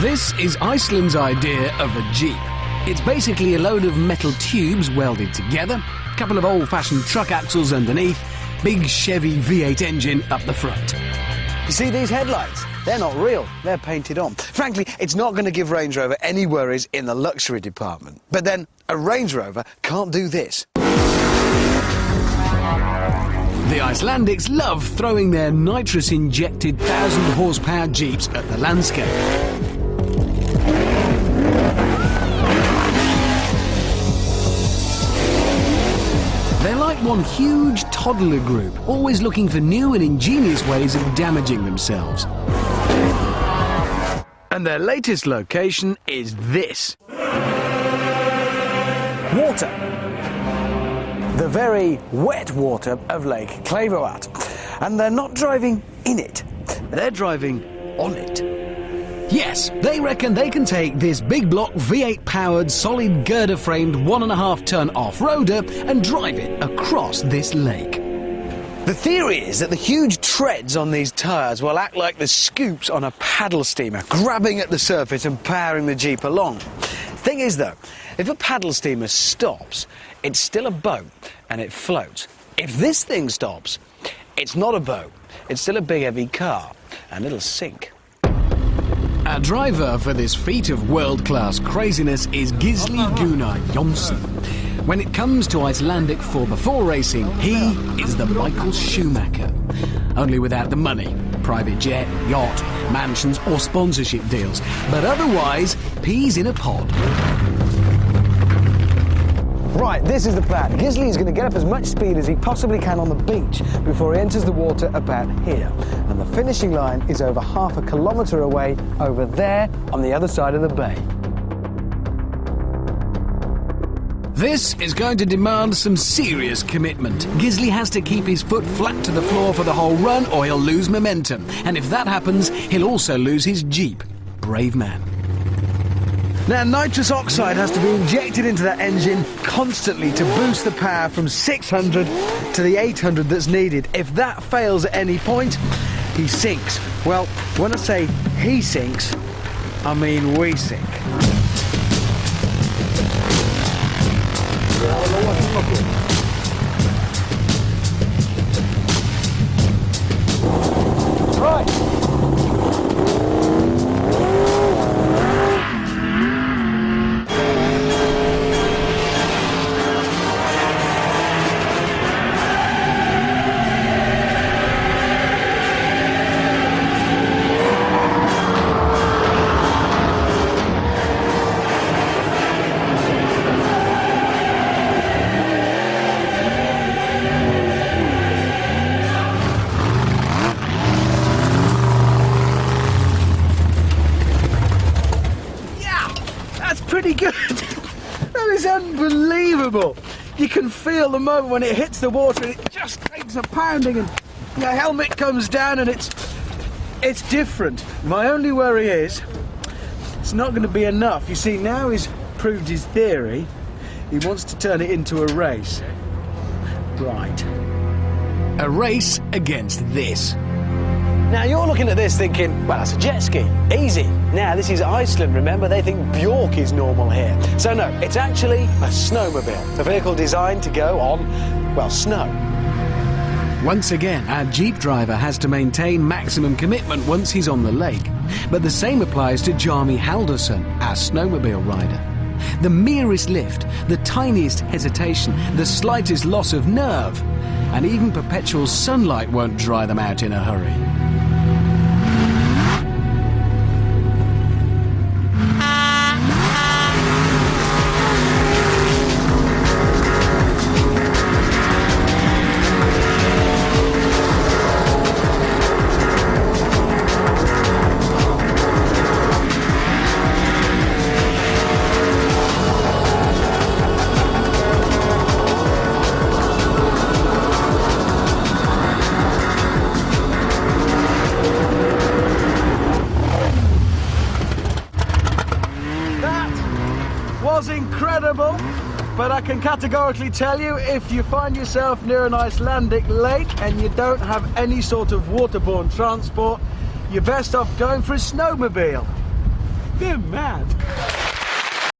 This is Iceland's idea of a Jeep. It's basically a load of metal tubes welded together, a couple of old-fashioned truck axles underneath, big Chevy V8 engine up the front. You see these headlights? They're not real, they're painted on. Frankly, it's not going to give Range Rover any worries in the luxury department. But then, a Range Rover can't do this. The Icelandics love throwing their nitrous-injected 1,000-horsepower Jeeps at the landscape. They're like one huge toddler group, always looking for new and ingenious ways of damaging themselves. And their latest location is this. Water. The very wet water of Lake Klevoat. And they're not driving in it, they're driving on it. Yes, they reckon they can take this big block V8-powered, solid girder-framed 1.5-ton off-roader and drive it across this lake. The theory is that the huge treads on these tyres will act like the scoops on a paddle steamer, grabbing at the surface and powering the Jeep along. Thing is, though, if a paddle steamer stops, it's still a boat and it floats. If this thing stops, it's not a boat, it's still a big heavy car and it'll sink. Our driver for this feat of world-class craziness is Gisli Gunnar Jonsson. When it comes to Icelandic 4x4 racing, he is the Michael Schumacher. Only without the money, private jet, yacht, mansions or sponsorship deals. But otherwise, peas in a pod. Right, this is the plan. Gisli is going to get up as much speed as he possibly can on the beach before he enters the water about here. And the finishing line is over half a kilometre away, over there on the other side of the bay. This is going to demand some serious commitment. Gisli has to keep his foot flat to the floor for the whole run or he'll lose momentum. And if that happens, he'll also lose his Jeep. Brave man. Now, nitrous oxide has to be injected into that engine constantly to boost the power from 600 to the 800 that's needed. If that fails at any point, he sinks. Well, when I say he sinks, I mean we sink. Right. Pretty good. That is unbelievable. You can feel the moment when it hits the water and it just takes a pounding and your helmet comes down and it's different. My only worry is it's not going to be enough. You see, now he's proved his theory, he wants to turn it into a race. Right. A race against this. Now, you're looking at this thinking, well, that's a jet ski. Easy. Now, this is Iceland, remember? They think Bjork is normal here. So, no, it's actually a snowmobile. A vehicle designed to go on, well, snow. Once again, our Jeep driver has to maintain maximum commitment once he's on the lake. But the same applies to Jarmi Haldarsson, our snowmobile rider. The merest lift, the tiniest hesitation, the slightest loss of nerve, and even perpetual sunlight won't dry them out in a hurry. Was incredible, but I can categorically tell you, if you find yourself near an Icelandic lake and you don't have any sort of waterborne transport, you're best off going for a snowmobile. You're mad.